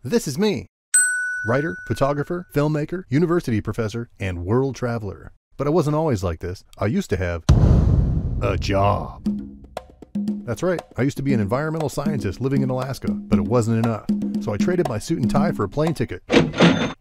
This is me. Writer, photographer, filmmaker, university professor, and world traveler. But I wasn't always like this. I used to have a job. That's right, I used to be an environmental scientist living in Alaska, but it wasn't enough. So I traded my suit and tie for a plane ticket.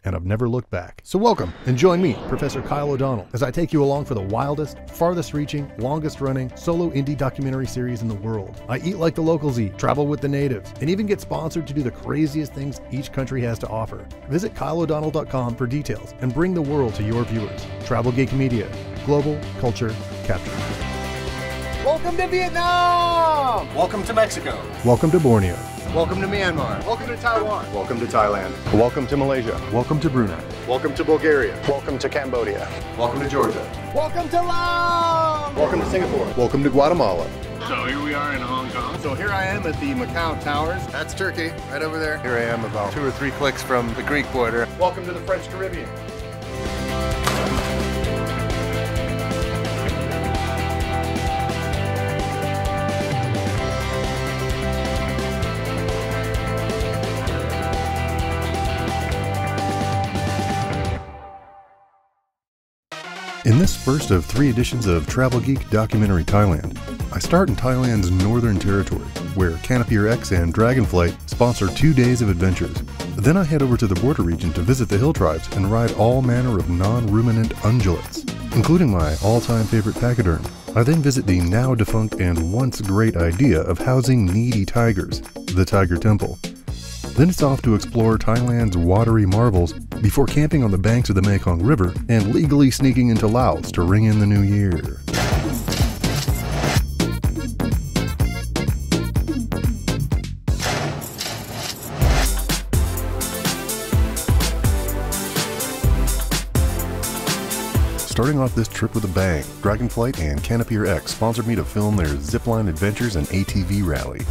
And I've never looked back. So welcome, and join me, Professor Kyle O'Donnell, as I take you along for the wildest, farthest reaching, longest running, solo indie documentary series in the world. I eat like the locals eat, travel with the natives, and even get sponsored to do the craziest things each country has to offer. Visit KyleO'Donnell.com for details, and bring the world to your viewers. Travel Geek Media, global culture captured. Welcome to Vietnam! Welcome to Mexico! Welcome to Borneo. Welcome to Myanmar! Welcome to Taiwan! Welcome to Thailand. Welcome to Malaysia. Welcome to Brunei. Welcome to Bulgaria. Welcome to Cambodia. Welcome to Georgia! Welcome to Laos! Welcome to Singapore. Welcome to Guatemala. So here we are in Hong Kong. So here I am at the Macau Towers. That's Turkey, right over there. Here I am about 2 or 3 clicks from the Greek border. Welcome to the French Caribbean. In this first of 3 editions of Travel Geek Documentary Thailand, I start in Thailand's Northern Territory, where Canopier X and Dragonflight sponsor 2 days of adventures. Then I head over to the border region to visit the hill tribes and ride all manner of non-ruminant ungulates, including my all-time favorite pachyderm. I then visit the now defunct and once great idea of housing needy tigers, the Tiger Temple. Then it's off to explore Thailand's watery marvels before camping on the banks of the Mekong River and legally sneaking into Laos to ring in the new year. Starting off this trip with a bang, Dragonflight and Canopier X sponsored me to film their zipline adventures and ATV rally.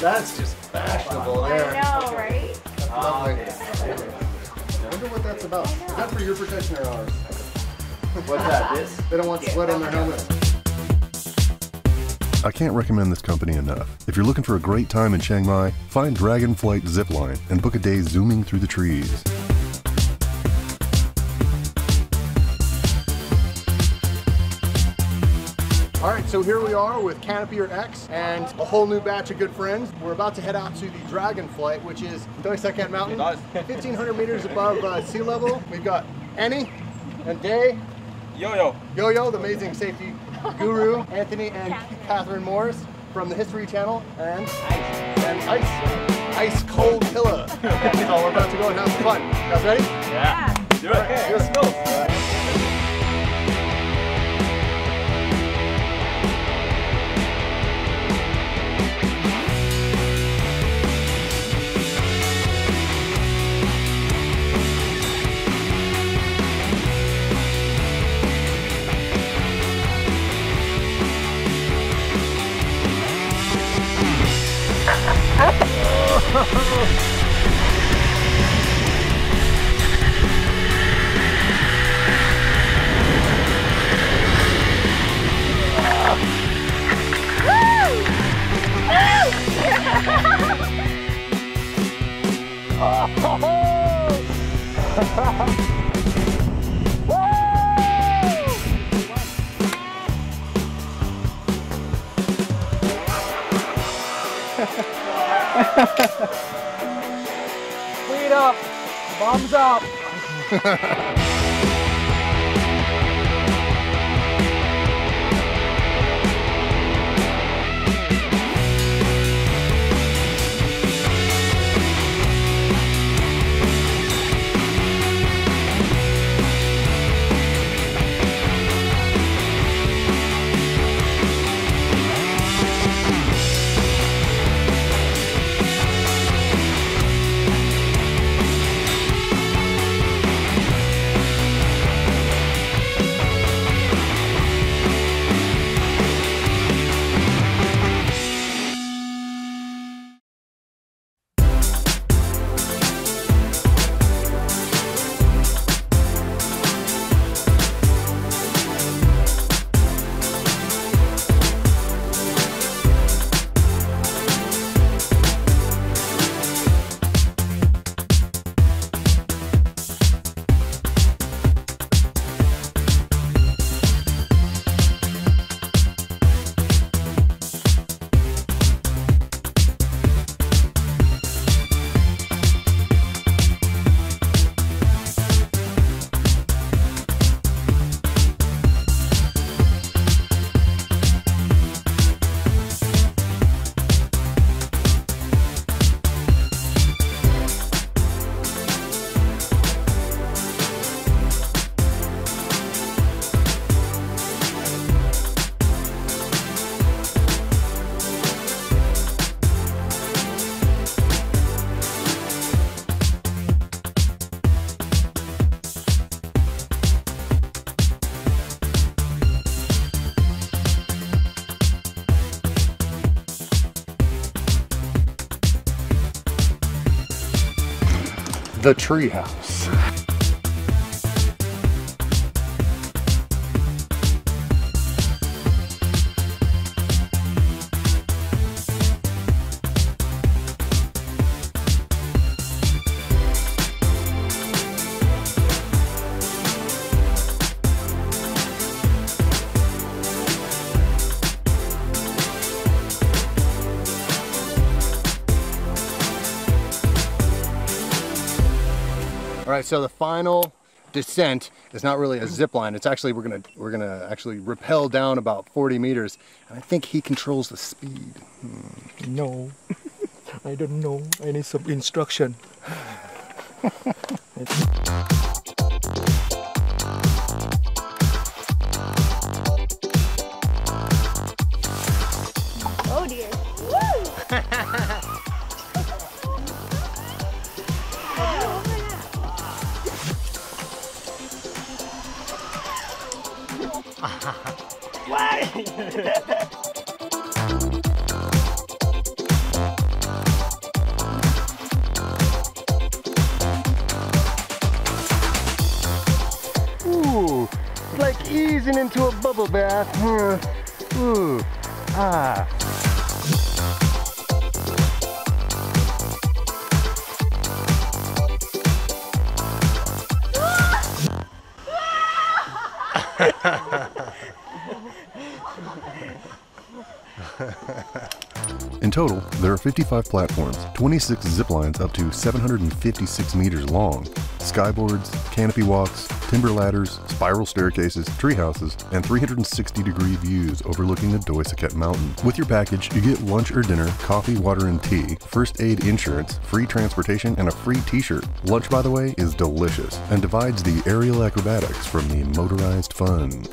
That's just fashionable there. I know, right? That's lovely. I wonder what that's about. Is that for your protection or ours? What's that? This? They don't want sweat on their helmets. I can't recommend this company enough. If you're looking for a great time in Chiang Mai, find Dragonflight Zipline and book a day zooming through the trees. All right, so here we are with Canopier X and a whole new batch of good friends. We're about to head out to the Dragonflight, which is Doisakat Mountain, 1,500 meters above sea level. We've got Annie and Day, Yo-Yo, the amazing safety guru, Anthony and Catherine Morris from the History Channel, and Ice Cold Killer. So we're about to go and have some fun. You guys ready? Yeah. Do it. Okay, let's go. Speed up! Bombs up! the treehouse. All right, so the final descent is not really a zip line. It's actually, we're gonna actually rappel down about 40 meters. And I think he controls the speed. No, I don't know. I need some instruction. Oh dear. Woo! Ooh, it's like easing into a bubble bath. Ooh, ah. In total, there are 55 platforms, 26 zip lines up to 756 meters long, skyboards, canopy walks, timber ladders, spiral staircases, tree houses, and 360-degree views overlooking the Doi Saket Mountain. With your package, you get lunch or dinner, coffee, water and tea, first aid insurance, free transportation, and a free t-shirt. Lunch, by the way, is delicious and divides the aerial acrobatics from the motorized fun.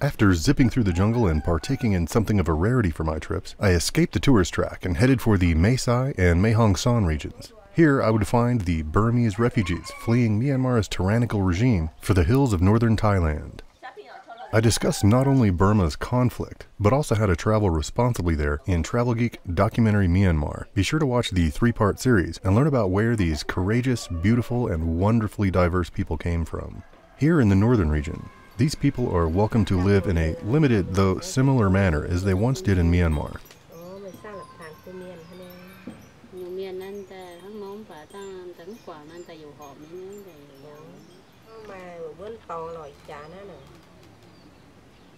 After zipping through the jungle and partaking in something of a rarity for my trips, I escaped the tourist track and headed for the Mae Sai and Mae Hong Son regions. Here I would find the Burmese refugees fleeing Myanmar's tyrannical regime for the hills of northern Thailand. I discussed not only Burma's conflict, but also how to travel responsibly there in Travel Geek Documentary Myanmar. Be sure to watch the 3-part series and learn about where these courageous, beautiful, and wonderfully diverse people came from. Here in the northern region, these people are welcome to live in a limited, though similar manner as they once did in Myanmar.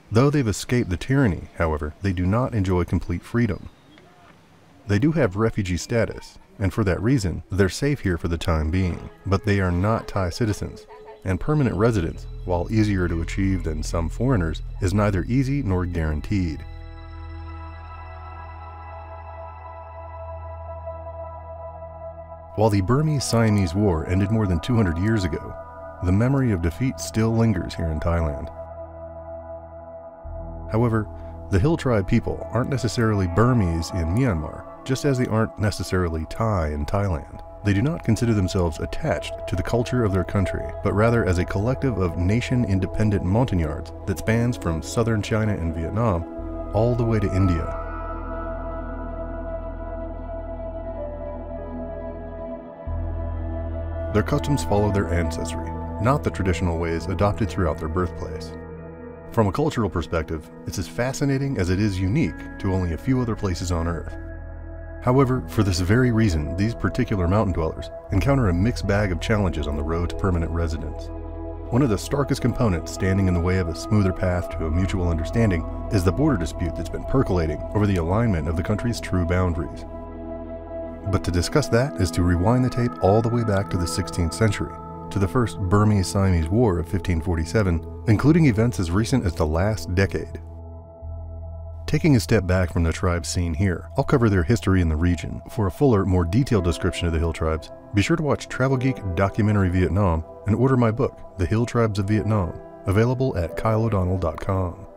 Though they've escaped the tyranny, however, they do not enjoy complete freedom. They do have refugee status, and for that reason, they're safe here for the time being, but they are not Thai citizens. And permanent residence, while easier to achieve than some foreigners, is neither easy nor guaranteed. While the Burmese-Siamese War ended more than 200 years ago, the memory of defeat still lingers here in Thailand. However, the Hill Tribe people aren't necessarily Burmese in Myanmar, just as they aren't necessarily Thai in Thailand. They do not consider themselves attached to the culture of their country, but rather as a collective of nation-independent montagnards that spans from southern China and Vietnam all the way to India. Their customs follow their ancestry, not the traditional ways adopted throughout their birthplace. From a cultural perspective, it's as fascinating as it is unique to only a few other places on Earth. However, for this very reason, these particular mountain dwellers encounter a mixed bag of challenges on the road to permanent residence. One of the starkest components standing in the way of a smoother path to a mutual understanding is the border dispute that's been percolating over the alignment of the country's true boundaries. But to discuss that is to rewind the tape all the way back to the 16th century, to the first Burmese-Siamese War of 1547, including events as recent as the last decade. Taking a step back from the tribes seen here, I'll cover their history in the region. For a fuller, more detailed description of the hill tribes, be sure to watch Travel Geek Documentary Vietnam and order my book, The Hill Tribes of Vietnam, available at kyleodonnell.com.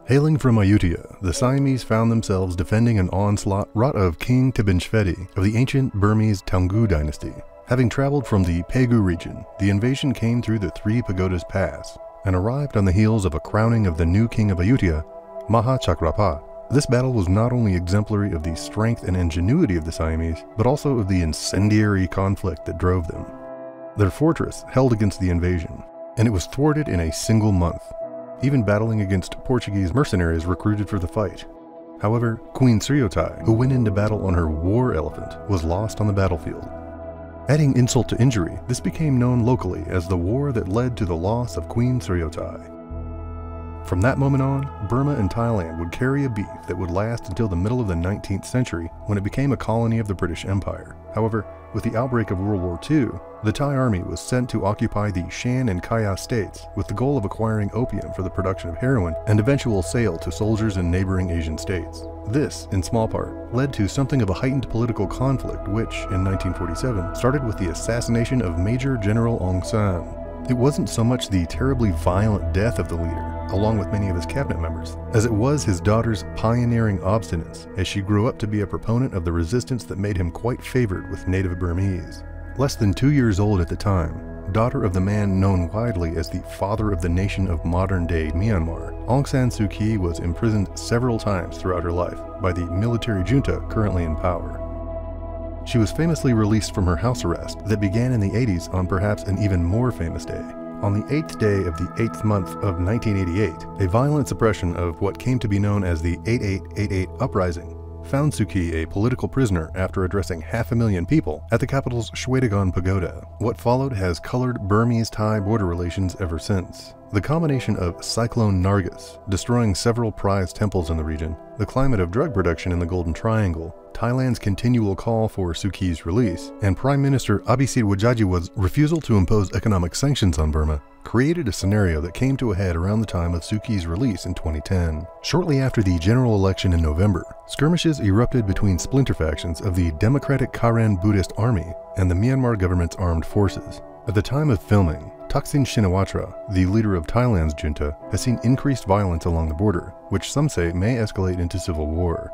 Hailing from Ayutthaya, the Siamese found themselves defending an onslaught wrought of King Tibinshvedi of the ancient Burmese Taungoo dynasty. Having traveled from the Pegu region, the invasion came through the Three Pagodas Pass and arrived on the heels of a crowning of the new king of Ayutthaya, Maha Chakrapa. This battle was not only exemplary of the strength and ingenuity of the Siamese, but also of the incendiary conflict that drove them. Their fortress held against the invasion, and it was thwarted in a single month, even battling against Portuguese mercenaries recruited for the fight. However, Queen Sriotai, who went into battle on her war elephant, was lost on the battlefield. Adding insult to injury, this became known locally as the war that led to the loss of Queen Sriotai. From that moment on, Burma and Thailand would carry a beef that would last until the middle of the 19th century, when it became a colony of the British Empire. However, with the outbreak of World War II, the Thai army was sent to occupy the Shan and Kaya states with the goal of acquiring opium for the production of heroin and eventual sale to soldiers in neighboring Asian states. This, in small part, led to something of a heightened political conflict which, in 1947, started with the assassination of Major General Aung San. It wasn't so much the terribly violent death of the leader, along with many of his cabinet members, as it was his daughter's pioneering obstinance as she grew up to be a proponent of the resistance that made him quite favored with native Burmese. Less than 2 years old at the time, daughter of the man known widely as the father of the nation of modern-day Myanmar, Aung San Suu Kyi was imprisoned several times throughout her life by the military junta currently in power. She was famously released from her house arrest that began in the 80s on perhaps an even more famous day. On the 8th day of the 8th month of 1988, a violent suppression of what came to be known as the 8888 Uprising found Suu Kyi a political prisoner after addressing 500,000 people at the capital's Shwedagon Pagoda. What followed has colored Burmese-Thai border relations ever since. The combination of Cyclone Nargis, destroying several prized temples in the region, the climate of drug production in the Golden Triangle, Thailand's continual call for Suu Kyi's release, and Prime Minister Abhisit Wajajiwa's refusal to impose economic sanctions on Burma, created a scenario that came to a head around the time of Suu Kyi's release in 2010. Shortly after the general election in November, skirmishes erupted between splinter factions of the Democratic Karen Buddhist Army and the Myanmar government's armed forces. At the time of filming, Thaksin Shinawatra, the leader of Thailand's junta, has seen increased violence along the border, which some say may escalate into civil war.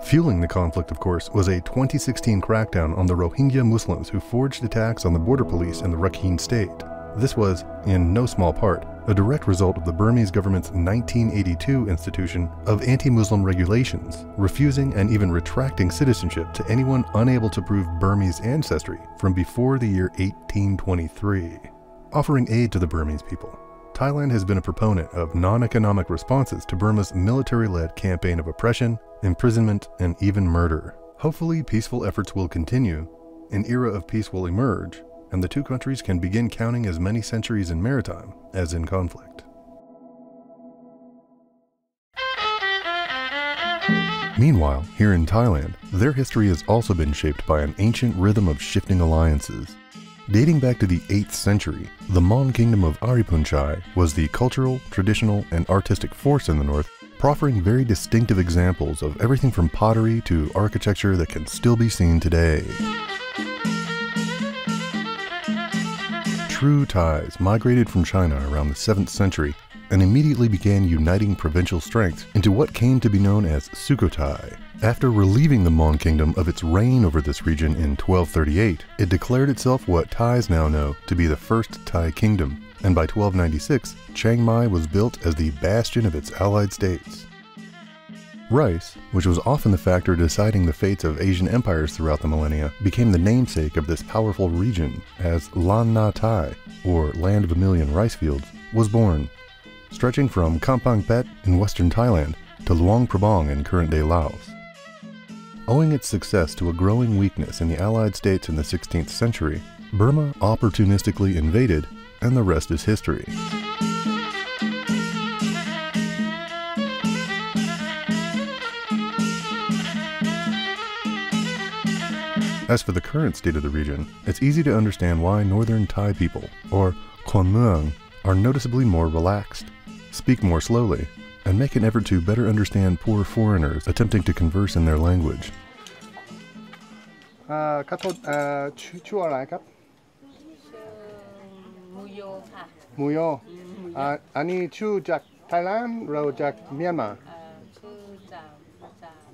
Fueling the conflict, of course, was a 2016 crackdown on the Rohingya Muslims who forged attacks on the border police in the Rakhine state. This was, in no small part, a direct result of the Burmese government's 1982 institution of anti-Muslim regulations, refusing and even retracting citizenship to anyone unable to prove Burmese ancestry from before the year 1823. Offering aid to the Burmese people, Thailand has been a proponent of non-economic responses to Burma's military-led campaign of oppression, imprisonment, and even murder. Hopefully, peaceful efforts will continue, an era of peace will emerge, and the two countries can begin counting as many centuries in maritime as in conflict. Meanwhile, here in Thailand, their history has also been shaped by an ancient rhythm of shifting alliances. Dating back to the 8th century, the Mon kingdom of Aripunchai was the cultural, traditional, and artistic force in the north, proffering very distinctive examples of everything from pottery to architecture that can still be seen today. True Thais migrated from China around the 7th century and immediately began uniting provincial strengths into what came to be known as Sukhothai, After relieving the Mon Kingdom of its reign over this region in 1238, it declared itself what Thais now know to be the first Thai kingdom, and by 1296, Chiang Mai was built as the bastion of its allied states. Rice, which was often the factor deciding the fates of Asian empires throughout the millennia, became the namesake of this powerful region as Lan Na Thai, or Land of a Million Rice Fields, was born, stretching from Kampong Phet in western Thailand to Luang Prabang in current-day Laos. Owing its success to a growing weakness in the Allied states in the 16th century, Burma opportunistically invaded, and the rest is history. As for the current state of the region, it's easy to understand why northern Thai people, or Khon Mueang, are noticeably more relaxed, speak more slowly, and make an effort to better understand poor foreigners attempting to converse in their language. ชื่ออะไรครับ มูโยค่ะ มูโยอันนี้ชื่อจากไทยแลนด์เราจากเมียนมา ชื่อจาก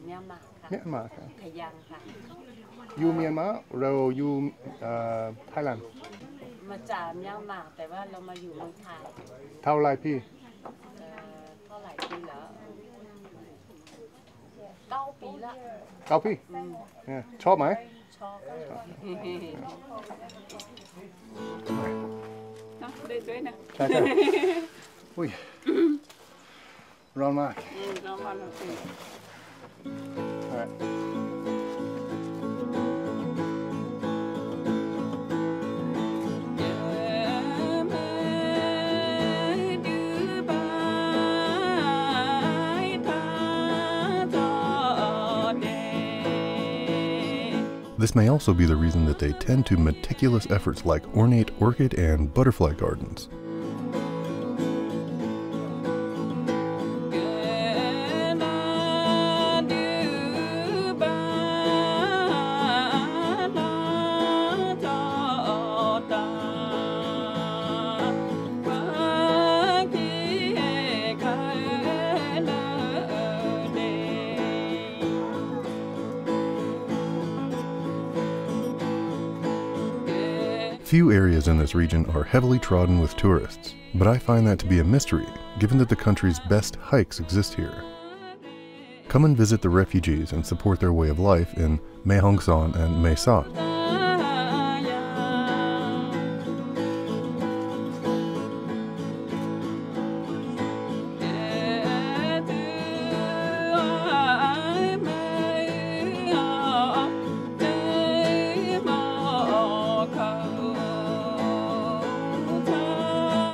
เมียนมาค่ะ เมียนมาครับ ขยังค่ะ อยู่เมียนมาเราอยู่ไทยแลนด์ มาจากเมียนมาแต่ว่าเรามาอยู่เมืองไทย เท่าไรพี่ เท่าไหร่ปีแล้ว9 ปีละ 9 ปีเนี่ยชอบไหม ชอบค่ะ ได้ด้วยนะ ใช่ใช่อุ้ยร้อนมาก เรามาแล้วสิ Alright. This may also be the reason that they tend to meticulous efforts like ornate orchid and butterfly gardens. Few areas in this region are heavily trodden with tourists, but I find that to be a mystery, given that the country's best hikes exist here. Come and visit the refugees and support their way of life in Mae Hong Son and Mae Sot.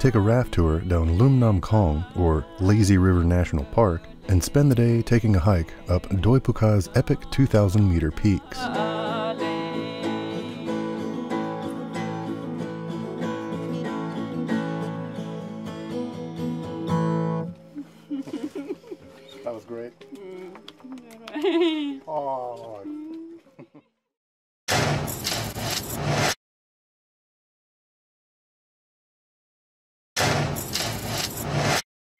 Take a raft tour down Lum Nam Kong, or Lazy River National Park, and spend the day taking a hike up Doi Phuka's epic 2,000-meter peaks. That was great. Oh.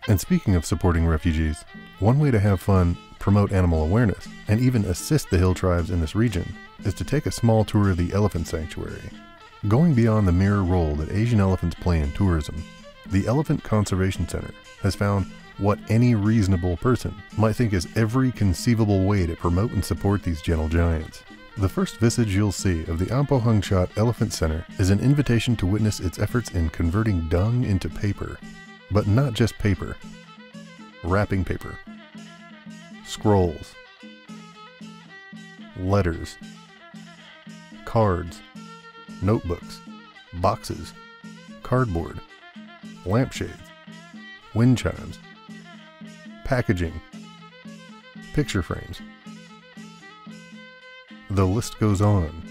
And speaking of supporting refugees, one way to have fun, promote animal awareness, and even assist the hill tribes in this region is to take a small tour of the elephant sanctuary. Going beyond the mere role that Asian elephants play in tourism, the Elephant Conservation Center has found what any reasonable person might think is every conceivable way to promote and support these gentle giants. The first visage you'll see of the Ampo Hung Chot Elephant Center is an invitation to witness its efforts in converting dung into paper. But not just paper. Wrapping paper. Scrolls. Letters. Cards. Notebooks. Boxes. Cardboard. Lampshades. Wind chimes. Packaging. Picture frames. The list goes on.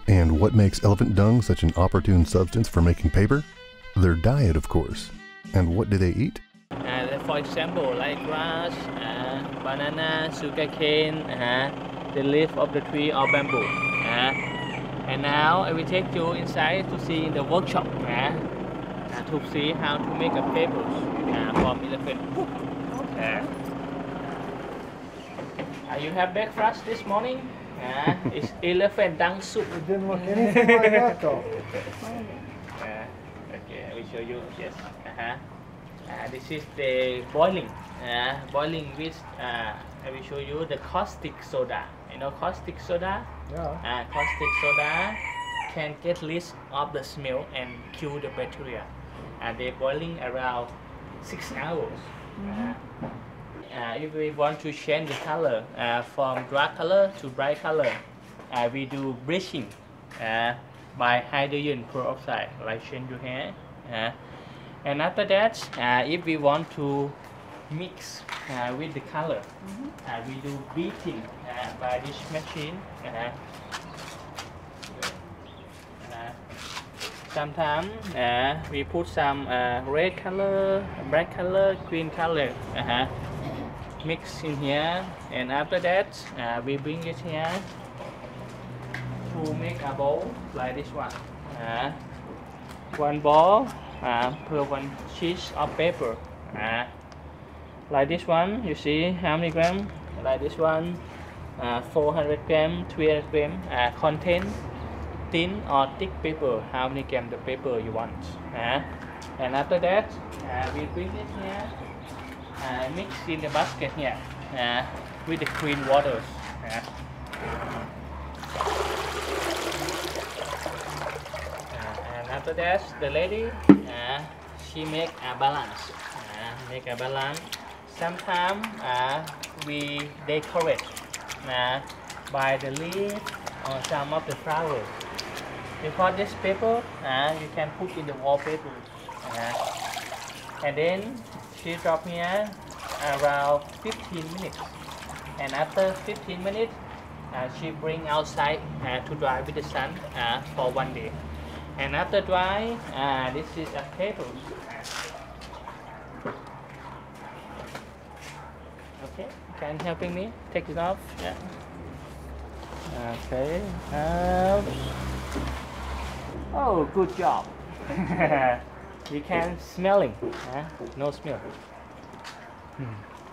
And what makes elephant dung such an opportune substance for making paper? Their diet, of course. And what do they eat? For example, like grass, banana, sugarcane, the leaf of the tree or bamboo. And now I will take you inside to see in the workshop to see how to make a paper from elephant. You have breakfast this morning? It's elephant dung soup. It didn't look anything like that though. Okay, I will show you. Yes. This is the boiling. Boiling with. I will show you the caustic soda. You know caustic soda? Yeah. Caustic soda can get rid of the smell and kill the bacteria. They're boiling around 6 hours. If we want to change the color from dark color to bright color, we do bleaching by hydrogen peroxide, like change your hair. And after that, if we want to mix with the color, we do beating by this machine. Sometimes we put some red color, black color, green color. Mix in here, and after that we bring it here to make a bowl like this one. One ball per 1 sheet of paper. Like this one, you see how many gram? Like this one, 400 gram, 300 gram. Contain thin or thick paper. How many gram the paper you want? And after that, we bring it here. Mix in the basket here with the clean waters. And after that, the lady she make a balance. Sometimes we decorate by the leaf or some of the flowers. Because this paper you can put in the wallpaper. And then she drop here around 15 minutes, and after 15 minutes she bring outside to dry with the sun for 1 day. And after dry, this is a paper. Okay, can you helping me take it off? Yeah. Okay. Oh, good job. You can smelling. No smell.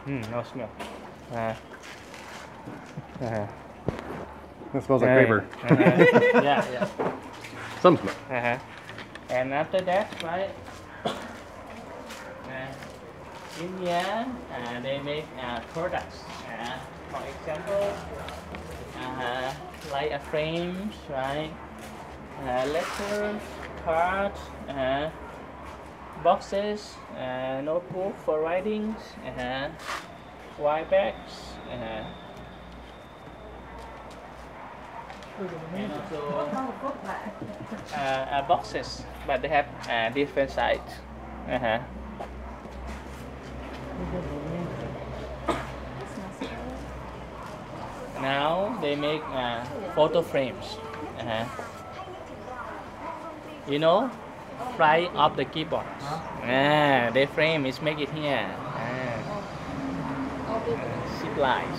No smell. That smells like paper. Yeah. Some smell. And after that, right? In here, they make products. For example, like a frames, right? Letters, cards, boxes, notebook for writings, white bags, and also boxes, but they have different size. Now they make photo frames. You know, fly off the keyboard. The frame is make it here. Zip lines.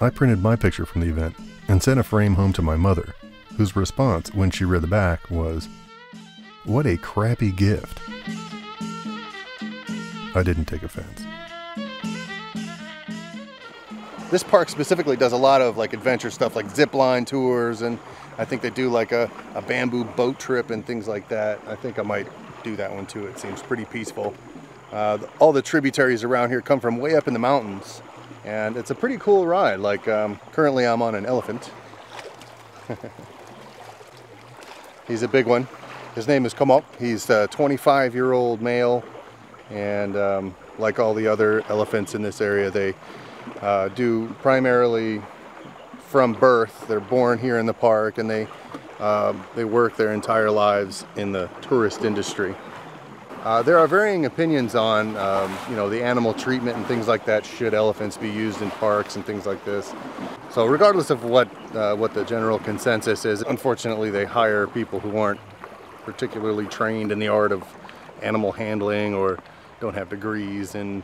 I printed my picture from the event and sent a frame home to my mother, whose response when she read the back was, "What a crappy gift." I didn't take offense. This park specifically does a lot of like adventure stuff, like zip line tours, and I think they do like a bamboo boat trip and things like that. I think I might do that one too. It seems pretty peaceful. All the tributaries around here come from way up in the mountains, and it's a pretty cool ride. Like currently I'm on an elephant. He's a big one. His name is Komok. He's a 25-year-old male, and like all the other elephants in this area, they do primarily from birth. They're born here in the park, and they work their entire lives in the tourist industry. There are varying opinions on the animal treatment and things like that. Should elephants be used in parks and things like this? So regardless of what the general consensus is, unfortunately they hire people who aren't particularly trained in the art of animal handling or don't have degrees in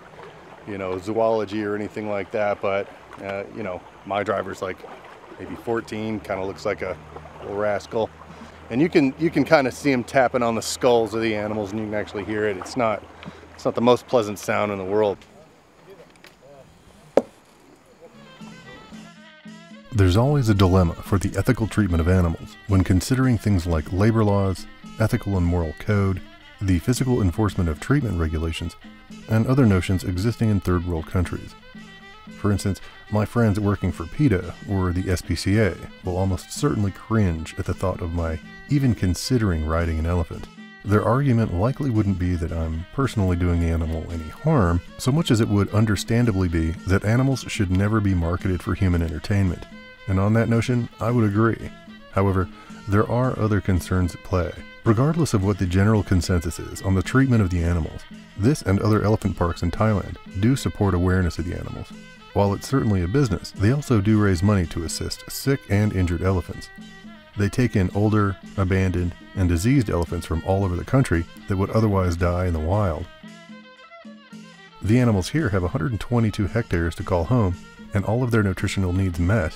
zoology or anything like that. But my driver's like maybe 14, kind of looks like a little rascal, and you can kind of see him tapping on the skulls of the animals, and you can actually hear it. It's not the most pleasant sound in the world. There's always a dilemma for the ethical treatment of animals when considering things like labor laws, ethical and moral code, the physical enforcement of treatment regulations, and other notions existing in third world countries. For instance, my friends working for PETA or the SPCA will almost certainly cringe at the thought of my even considering riding an elephant. Their argument likely wouldn't be that I'm personally doing the animal any harm, so much as it would understandably be that animals should never be marketed for human entertainment. And on that notion, I would agree. However, there are other concerns at play. Regardless of what the general consensus is on the treatment of the animals, this and other elephant parks in Thailand do support awareness of the animals. While it's certainly a business, they also do raise money to assist sick and injured elephants. They take in older, abandoned, and diseased elephants from all over the country that would otherwise die in the wild. The animals here have 122 hectares to call home, and all of their nutritional needs met.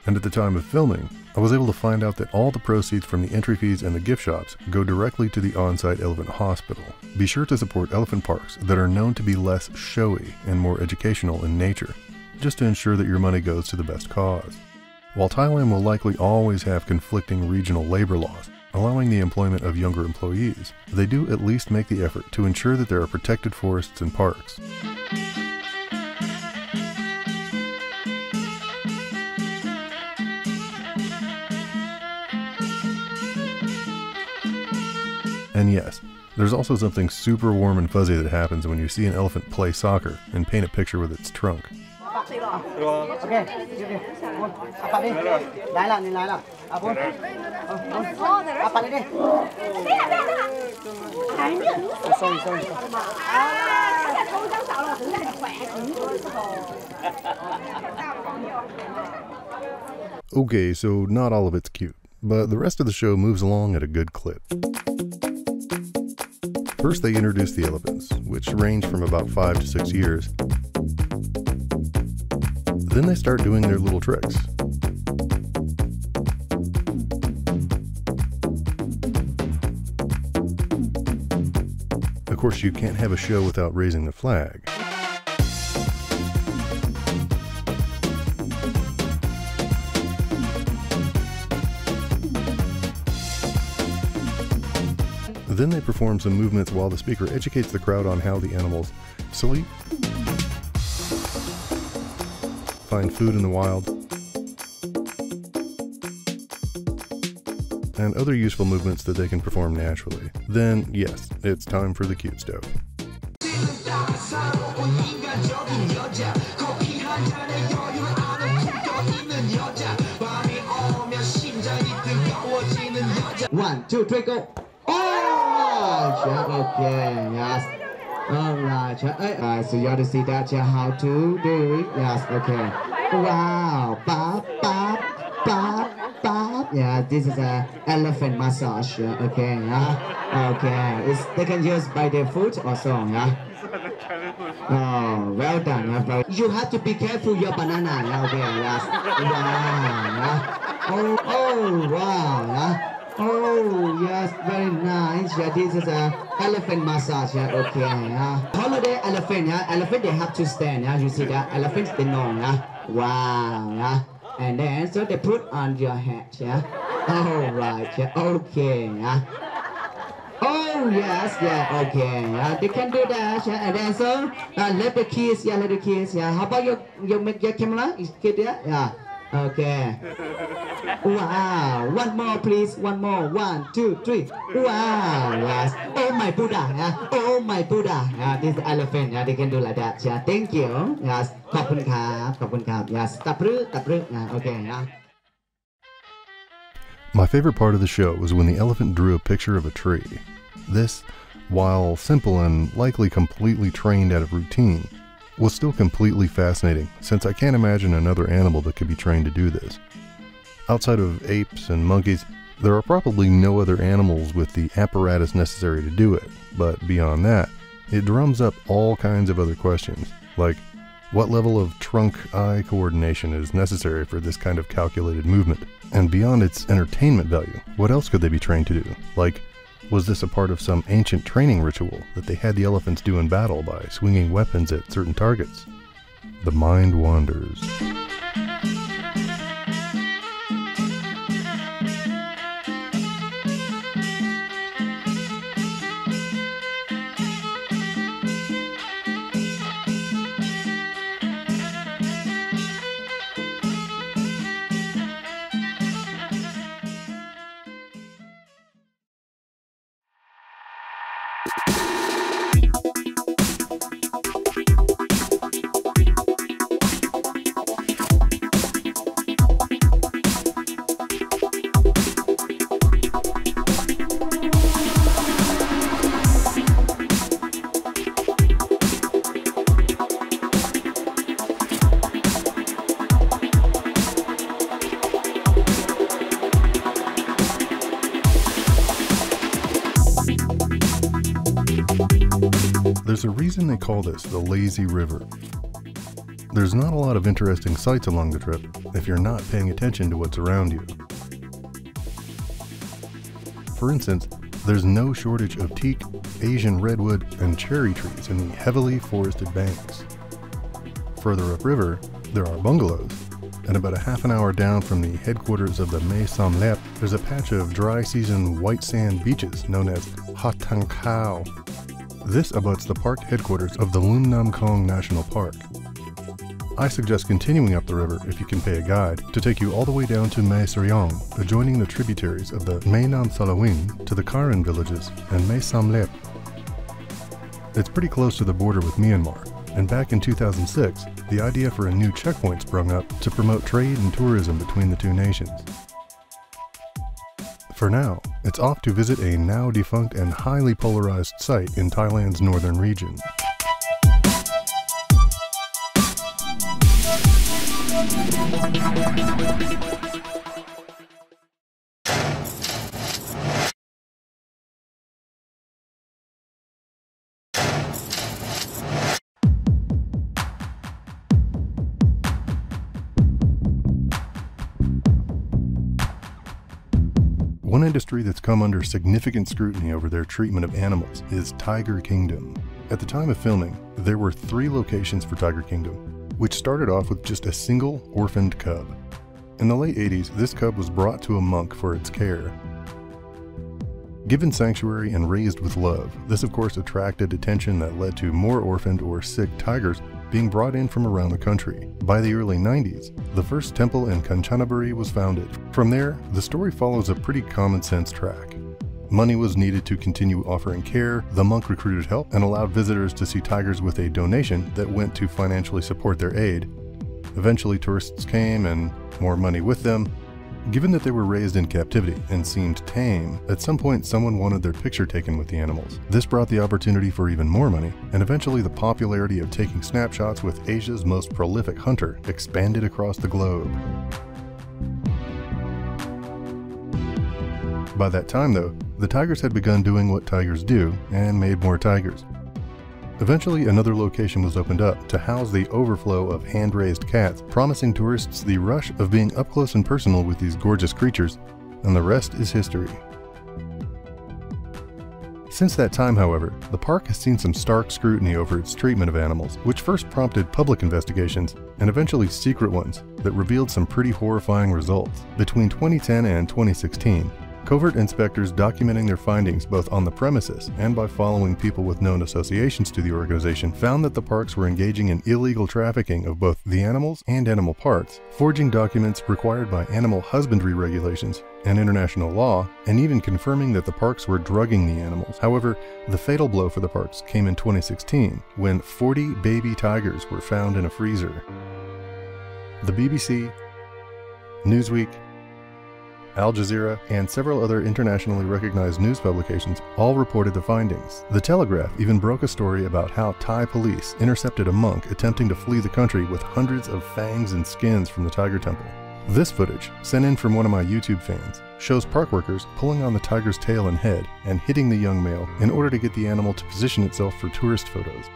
And at the time of filming, I was able to find out that all the proceeds from the entry fees and the gift shops go directly to the on-site elephant hospital. Be sure to support elephant parks that are known to be less showy and more educational in nature, just to ensure that your money goes to the best cause. While Thailand will likely always have conflicting regional labor laws, allowing the employment of younger employees, they do at least make the effort to ensure that there are protected forests and parks. And yes, there's also something super warm and fuzzy that happens when you see an elephant play soccer and paint a picture with its trunk. Okay, so not all of it's cute, but the rest of the show moves along at a good clip. First, they introduce the elephants, which range from about 5 to 6 years. Then they start doing their little tricks. Of course, you can't have a show without raising the flag. Then they perform some movements while the speaker educates the crowd on how the animals sleep, find food in the wild, and other useful movements that they can perform naturally. Then, yes, it's time for the cute stuff. One, two, three, go! Okay, yes. Alright, so you have to see that how to do it. Yes, okay. Wow, bop, bop, bop, bop. Yeah, this is a elephant massage. Okay, yeah. Okay, they can use by their foot or so. Yeah. Oh, well done. Yeah. You have to be careful your banana. Yeah, okay, yes. Wow, yeah. Oh, wow, yeah. Oh, yes, very nice. Yeah, this is a elephant massage. Yeah, okay. Holiday elephant. Yeah, elephant they have to stand. Yeah, you see that elephants they know. Yeah, wow. Yeah, and then so they put on your head. Yeah, all right. Yeah, okay. Yeah. Oh yes, yeah, okay. Yeah, they can do that. Yeah, and then so let the kids. Yeah, let the kids. Yeah. How about your camera? Is good? Yeah. Okay. Wow. One more, please. One more. 1, 2, 3. Wow. Yes. Oh my Buddha. Yeah. Oh my Buddha. Yeah. This elephant. Yeah. They can do like that. Yeah. Thank you. Yes. ขอบคุณครับขอบคุณครับ Yes. ตับรึ Yeah. Okay. Yeah. My favorite part of the show was when the elephant drew a picture of a tree. This, while simple and likely completely trained out of routine, was still completely fascinating, since I can't imagine another animal that could be trained to do this. Outside of apes and monkeys, there are probably no other animals with the apparatus necessary to do it, but beyond that, it drums up all kinds of other questions, like what level of trunk-eye coordination is necessary for this kind of calculated movement? And beyond its entertainment value, what else could they be trained to do? Like, was this a part of some ancient training ritual that they had the elephants do in battle by swinging weapons at certain targets? The mind wanders. There's a reason they call this the lazy river. There's not a lot of interesting sights along the trip if you're not paying attention to what's around you. For instance, there's no shortage of teak, Asian redwood, and cherry trees in the heavily forested banks. Further upriver, there are bungalows, and about a half an hour down from the headquarters of the Mae Sam Lep, there's a patch of dry season white sand beaches known as Ha Tang Khao. This abuts the park headquarters of the Lum Nam Kong National Park. I suggest continuing up the river if you can pay a guide to take you all the way down to Mae Sariang, adjoining the tributaries of the Mae Nam Salaween to the Karen villages and Mae Sam Lep. It's pretty close to the border with Myanmar, and back in 2006, the idea for a new checkpoint sprung up to promote trade and tourism between the two nations. For now, it's off to visit a now defunct and highly polarized site in Thailand's northern region. One industry that's come under significant scrutiny over their treatment of animals is Tiger Kingdom. At the time of filming, there were 3 locations for Tiger Kingdom, which started off with just a single orphaned cub. In the late 80s, this cub was brought to a monk for its care. Given sanctuary and raised with love, this of course attracted attention that led to more orphaned or sick tigers being brought in from around the country. By the early 90s, the first temple in Kanchanaburi was founded. From there, the story follows a pretty common sense track. Money was needed to continue offering care, the monk recruited help and allowed visitors to see tigers with a donation that went to financially support their aid. Eventually tourists came and more money with them. Given that they were raised in captivity and seemed tame, at some point someone wanted their picture taken with the animals. This brought the opportunity for even more money, and eventually the popularity of taking snapshots with Asia's most prolific hunter expanded across the globe. By that time though, the tigers had begun doing what tigers do and made more tigers. Eventually, another location was opened up to house the overflow of hand-raised cats, promising tourists the rush of being up close and personal with these gorgeous creatures, and the rest is history. Since that time, however, the park has seen some stark scrutiny over its treatment of animals, which first prompted public investigations and eventually secret ones that revealed some pretty horrifying results. Between 2010 and 2016, covert inspectors documenting their findings both on the premises and by following people with known associations to the organization found that the parks were engaging in illegal trafficking of both the animals and animal parts, forging documents required by animal husbandry regulations and international law, and even confirming that the parks were drugging the animals. However, the fatal blow for the parks came in 2016 when 40 baby tigers were found in a freezer. The BBC, Newsweek, Al Jazeera, and several other internationally recognized news publications all reported the findings. The Telegraph even broke a story about how Thai police intercepted a monk attempting to flee the country with hundreds of fangs and skins from the tiger temple. This footage, sent in from one of my YouTube fans, shows park workers pulling on the tiger's tail and head and hitting the young male in order to get the animal to position itself for tourist photos.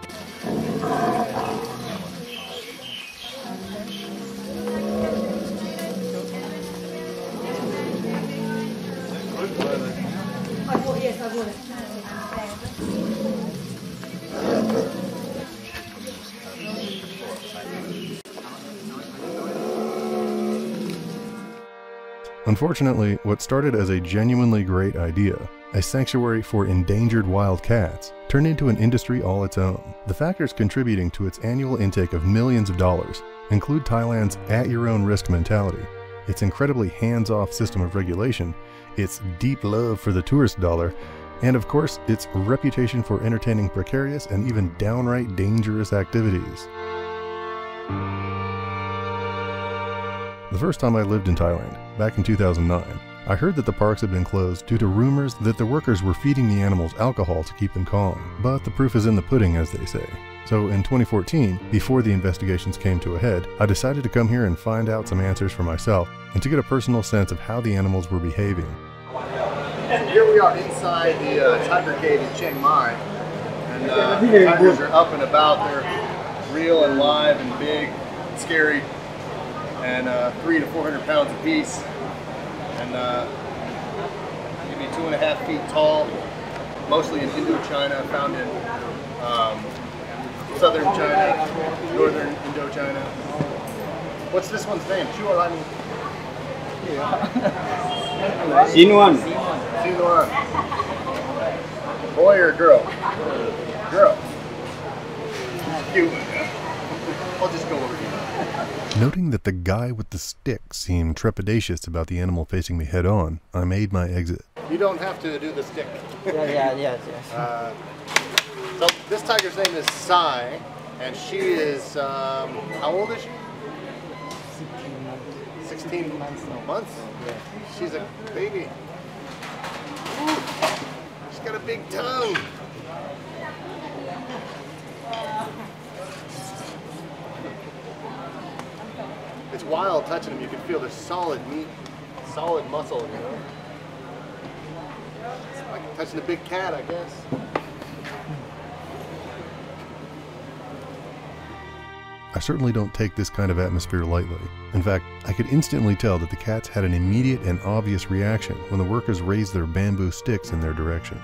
Unfortunately, what started as a genuinely great idea, a sanctuary for endangered wild cats, turned into an industry all its own. The factors contributing to its annual intake of millions of dollars include Thailand's at-your-own-risk mentality, its incredibly hands-off system of regulation, its deep love for the tourist dollar, and of course, its reputation for entertaining precarious and even downright dangerous activities. The first time I lived in Thailand, back in 2009, I heard that the parks had been closed due to rumors that the workers were feeding the animals alcohol to keep them calm. But the proof is in the pudding, as they say. So in 2014, before the investigations came to a head, I decided to come here and find out some answers for myself and to get a personal sense of how the animals were behaving. And here we are inside the tiger cave in Chiang Mai, and the tigers are up and about. They're real and live and big, and scary, and 300 to 400 pounds apiece, and maybe 2.5 feet tall, mostly in Indochina, found in southern China, northern Indochina. What's this one's name? Chualani. Sinuan. Sinuan. Boy or girl? Girl. Cute. I'll just go over here. Noting that the guy with the stick seemed trepidatious about the animal facing me head on, I made my exit. You don't have to do the stick. Yes. So this tiger's name is Sai, and she is, how old is she? 16 months? Yeah. She's a baby. Ooh, she's got a big tongue. It's wild touching them. You can feel there's solid meat, solid muscle, you know? It's like touching a big cat, I guess. I certainly don't take this kind of atmosphere lightly. In fact, I could instantly tell that the cats had an immediate and obvious reaction when the workers raised their bamboo sticks in their direction.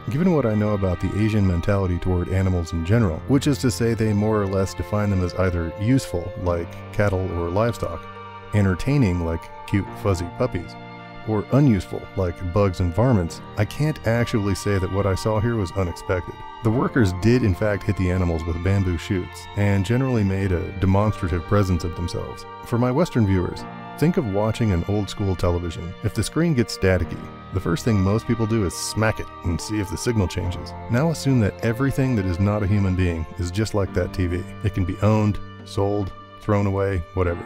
Given what I know about the Asian mentality toward animals in general, which is to say they more or less define them as either useful, like cattle or livestock, entertaining, like cute fuzzy puppies, or unuseful, like bugs and varmints, I can't actually say that what I saw here was unexpected. The workers did in fact hit the animals with bamboo shoots, and generally made a demonstrative presence of themselves. For my Western viewers, think of watching an old school television. If the screen gets staticky, the first thing most people do is smack it and see if the signal changes. Now assume that everything that is not a human being is just like that TV. It can be owned, sold, thrown away, whatever.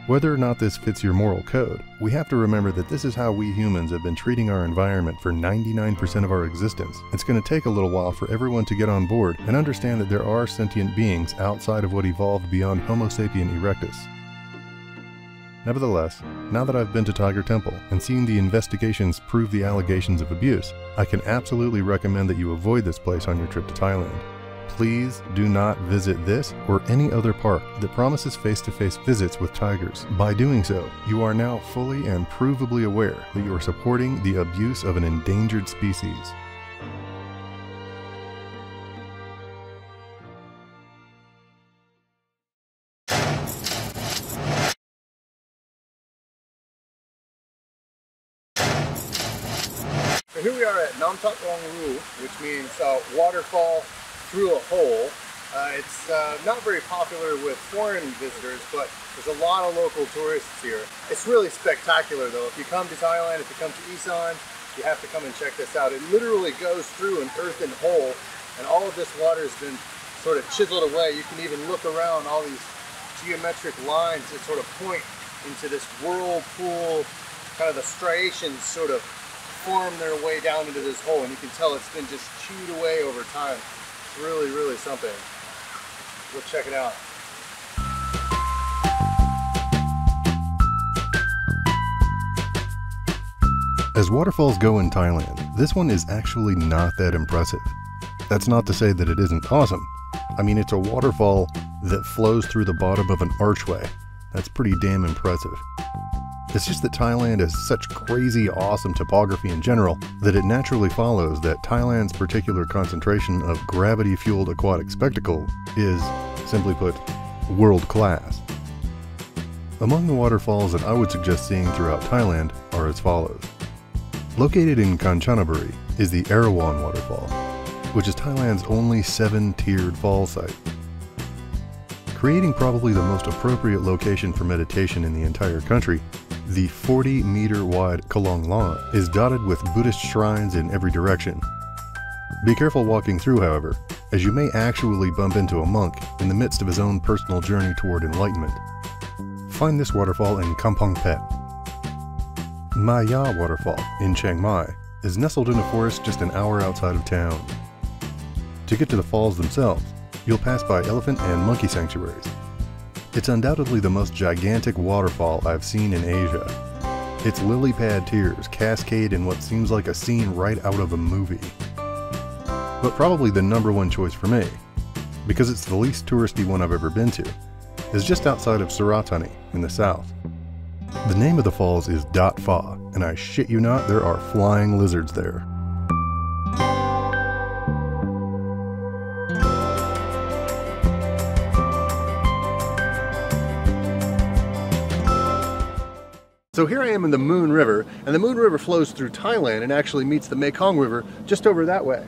Whether or not this fits your moral code, we have to remember that this is how we humans have been treating our environment for 99% of our existence. It's going to take a little while for everyone to get on board and understand that there are sentient beings outside of what evolved beyond Homo sapien erectus. Nevertheless, now that I've been to Tiger Temple and seen the investigations prove the allegations of abuse, I can absolutely recommend that you avoid this place on your trip to Thailand. Please do not visit this or any other park that promises face-to-face visits with tigers. By doing so, you are now fully and provably aware that you are supporting the abuse of an endangered species. So here we are at Nam Tok Long Ru, which means waterfall through a hole. It's not very popular with foreign visitors, but there's a lot of local tourists here. It's really spectacular though. If you come to Thailand, if you come to Isan, you have to come and check this out. It literally goes through an earthen hole, and all of this water has been sort of chiseled away. You can even look around all these geometric lines that sort of point into this whirlpool, kind of the striations sort of form their way down into this hole, and you can tell it's been just chewed away over time. It's really, really something. Go check it out. As waterfalls go in Thailand, this one is actually not that impressive. That's not to say that it isn't awesome. I mean, it's a waterfall that flows through the bottom of an archway. That's pretty damn impressive. It's just that Thailand has such crazy awesome topography in general that it naturally follows that Thailand's particular concentration of gravity-fueled aquatic spectacle is, simply put, world class. Among the waterfalls that I would suggest seeing throughout Thailand are as follows. Located in Kanchanaburi is the Erawan Waterfall, which is Thailand's only 7-tiered fall site. Creating probably the most appropriate location for meditation in the entire country, The 40-meter wide Kalong Lawn is dotted with Buddhist shrines in every direction. Be careful walking through, however, as you may actually bump into a monk in the midst of his own personal journey toward enlightenment. Find this waterfall in Kampong Phet. Ma Ya Waterfall in Chiang Mai is nestled in a forest just an hour outside of town. To get to the falls themselves, you'll pass by elephant and monkey sanctuaries. It's undoubtedly the most gigantic waterfall I've seen in Asia. Its lily pad tears cascade in what seems like a scene right out of a movie. But probably the #1 choice for me, because it's the least touristy one I've ever been to, is just outside of Suratani in the south. The name of the falls is Dat Pha, and I shit you not, there are flying lizards there. So here I am in the Moon River, and the Moon River flows through Thailand and actually meets the Mekong River just over that way.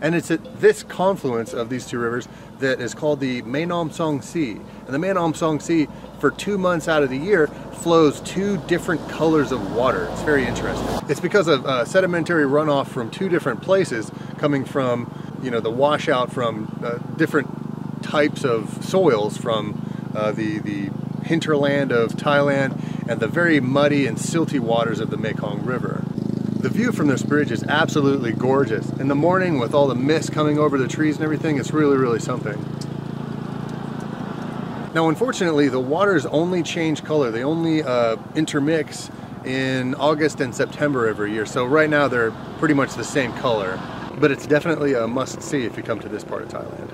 And it's at this confluence of these two rivers that is called the Mae Nam Song Sea. And the Mae Nam Song Sea, for 2 months out of the year, flows 2 different colors of water. It's very interesting. It's because of sedimentary runoff from 2 different places coming from, you know, the washout from different types of soils from the hinterland of Thailand and the very muddy and silty waters of the Mekong River. The view from this bridge is absolutely gorgeous. In the morning, with all the mist coming over the trees and everything, it's really, really something. Now, unfortunately, the waters only change color. They only intermix in August and September every year. So right now, they're pretty much the same color. But it's definitely a must-see if you come to this part of Thailand.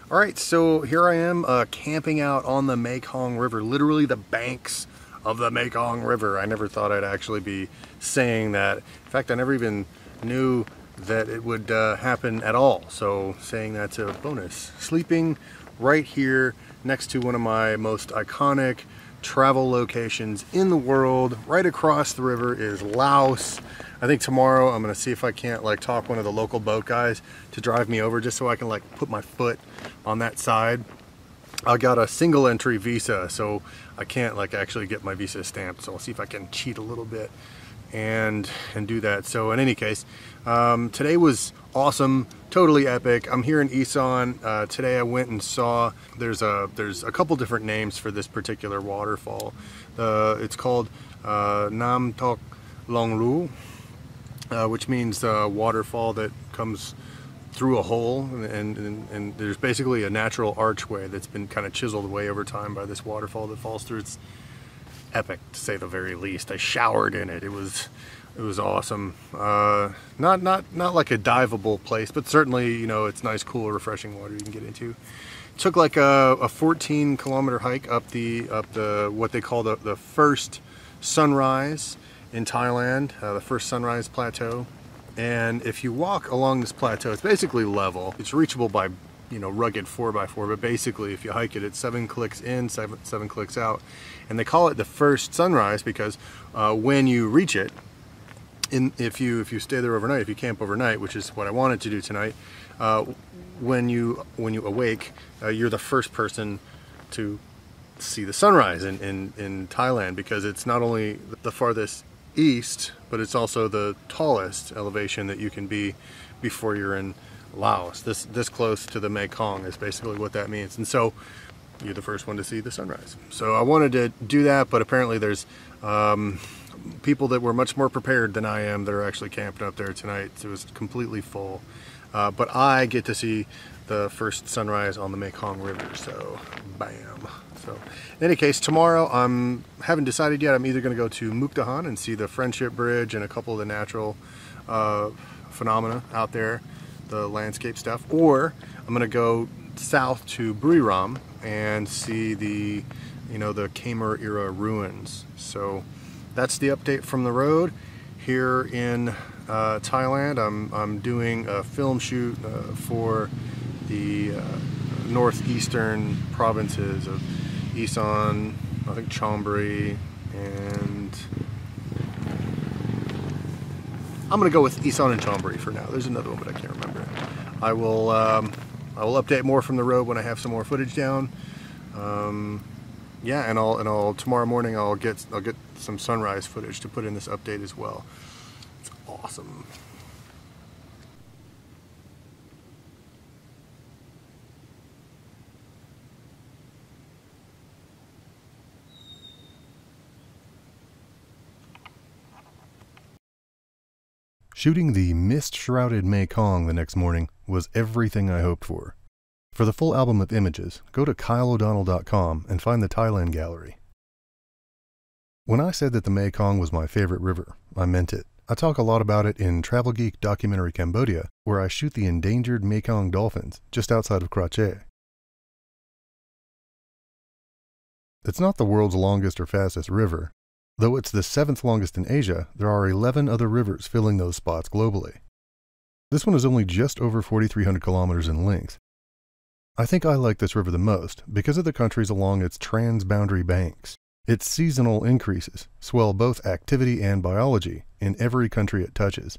All right, so here I am camping out on the Mekong River, literally the banks of the Mekong River. I never thought I'd actually be saying that. In fact, I never even knew that it would happen at all. So saying that's a bonus. Sleeping right here next to one of my most iconic travel locations in the world. Right across the river is Laos. I think tomorrow I'm gonna see if I can't like talk one of the local boat guys to drive me over just so I can like put my foot on that side. I got a single entry visa, so I can't like actually get my visa stamped. So I'll see if I can cheat a little bit and do that. So in any case, today was awesome, totally epic. I'm here in Isan. Today I went and saw, there's a couple different names for this particular waterfall. It's called Nam Tok Long Lu, which means waterfall that comes through a hole, and there's basically a natural archway that's been kind of chiseled away over time by this waterfall that falls through. It's epic, to say the very least. I showered in it. It was awesome. Not like a diveable place, but certainly, you know, it's nice, cool, refreshing water you can get into. It took like a 14-kilometer hike up the what they call the first sunrise in Thailand, the first sunrise plateau. And if you walk along this plateau, it's basically level. It's reachable by, you know, rugged 4x4, but basically if you hike it, it's 7 clicks in, 7 clicks out. And they call it the first sunrise because when you reach it, if you stay there overnight, if you camp overnight, which is what I wanted to do tonight, when you awake, you're the first person to see the sunrise in Thailand, because it's not only the farthest east, but it's also the tallest elevation that you can be before you're in Laos. This close to the Mekong is basically what that means. And so you're the first one to see the sunrise. So I wanted to do that, but apparently there's people that were much more prepared than I am that are actually camping up there tonight. It was completely full. But I get to see the first sunrise on the Mekong River, so bam. So in any case, tomorrow I haven't decided yet. I'm either going to go to Mukdahan and see the Friendship Bridge and a couple of the natural phenomena out there, the landscape stuff, or I'm going to go south to Buriram and see the Khmer era ruins. So that's the update from the road here in Thailand. I'm doing a film shoot for the northeastern provinces of Isan, I think Chonburi, and I'm gonna go with Isan and Chonburi for now. There's another one, but I can't remember. I will update more from the road when I have some more footage down. yeah, and I'll tomorrow morning I'll get some sunrise footage to put in this update as well. It's awesome. Shooting the mist-shrouded Mekong the next morning was everything I hoped for. For the full album of images, go to kyleodonnell.com and find the Thailand gallery. When I said that the Mekong was my favorite river, I meant it. I talk a lot about it in Travel Geek Documentary Cambodia, where I shoot the endangered Mekong dolphins just outside of Krache. It's not the world's longest or fastest river. Though it's the 7th longest in Asia, there are 11 other rivers filling those spots globally. This one is only just over 4,300 kilometers in length. I think I like this river the most because of the countries along its transboundary banks. Its seasonal increases swell both activity and biology in every country it touches.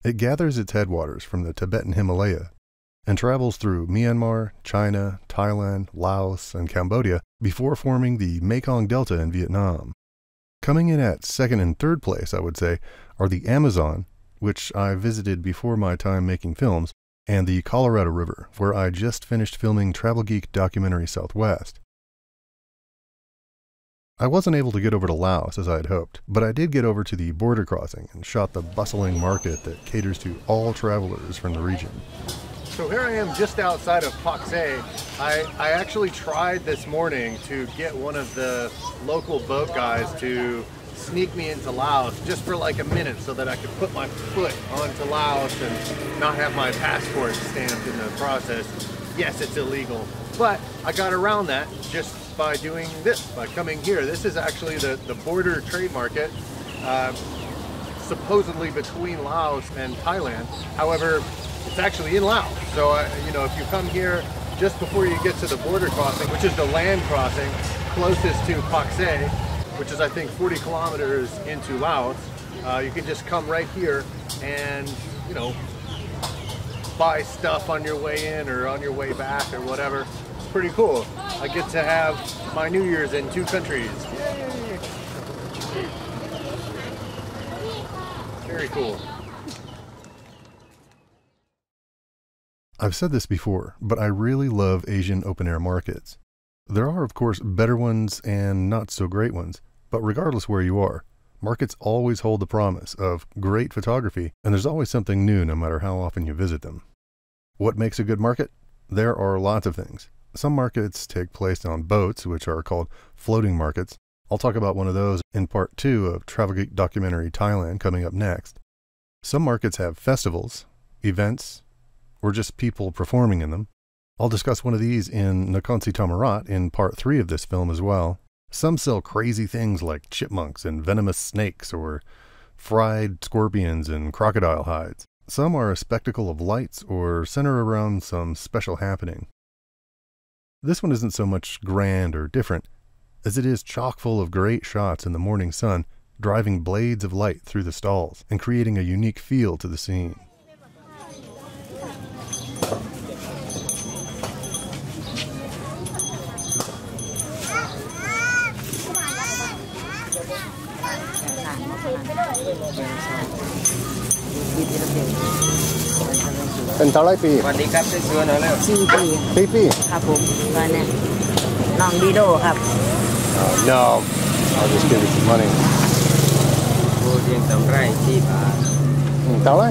It gathers its headwaters from the Tibetan Himalaya and travels through Myanmar, China, Thailand, Laos, and Cambodia before forming the Mekong Delta in Vietnam. Coming in at 2nd and 3rd place, I would say, are the Amazon, which I visited before my time making films, and the Colorado River, where I just finished filming Travel Geek Documentary Southwest. I wasn't able to get over to Laos as I had hoped, but I did get over to the border crossing and shot the bustling market that caters to all travelers from the region. So here I am just outside of Pak Se. I actually tried this morning to get one of the local boat guys to sneak me into Laos just for like a minute so that I could put my foot onto Laos and not have my passport stamped in the process. Yes, it's illegal, but I got around that just by doing this, by coming here. This is actually the border trade market, supposedly between Laos and Thailand. However, it's actually in Laos. So, you know, if you come here just before you get to the border crossing, which is the land crossing closest to Pak Se, which is I think 40 kilometers into Laos, you can just come right here and, you know, buy stuff on your way in or on your way back or whatever. It's pretty cool. I get to have my New Year's in 2 countries. Yay! Very cool. I've said this before, but I really love Asian open-air markets. There are, of course, better ones and not so great ones, but regardless where you are, markets always hold the promise of great photography, and there's always something new no matter how often you visit them. What makes a good market? There are lots of things. Some markets take place on boats, which are called floating markets. I'll talk about one of those in part 2 of Travel Geek Documentary Thailand coming up next. Some markets have festivals, events, or just people performing in them. I'll discuss one of these in Nakhon Si Thammarat in part 3 of this film as well. Some sell crazy things like chipmunks and venomous snakes, or fried scorpions and crocodile hides. Some are a spectacle of lights or center around some special happening. This one isn't so much grand or different as it is chock full of great shots in the morning sun, driving blades of light through the stalls and creating a unique feel to the scene.เป็นเท่าไรปี สวัสดีครับเชิญๆแล้ว 4 ปี ปี ครับผมตอนนี้น้องดีโดครับ No, I'll just give you some money. โบเรียนสำไรที่บาท เท่าไร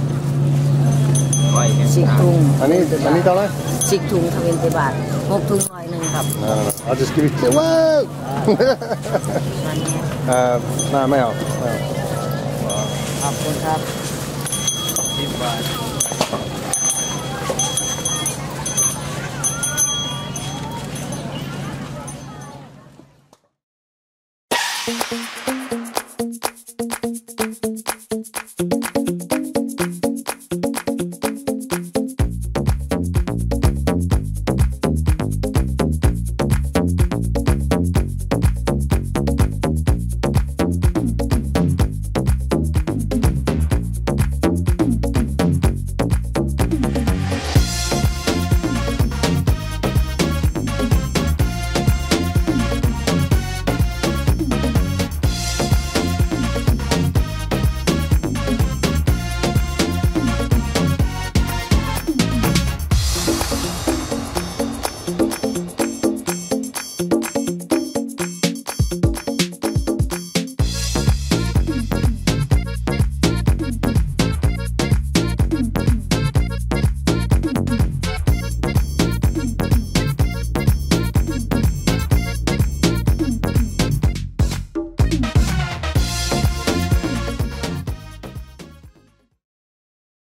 ไว้กัน 10 ถุง อันนี้เท่าไร 10 ถุงท20 บาท 6 ถุง100ครับ No, I'll just give you 2. Whoa! วันนี้ น่าไม่เอา ขอบคุณครับ 10 บาท Thank you.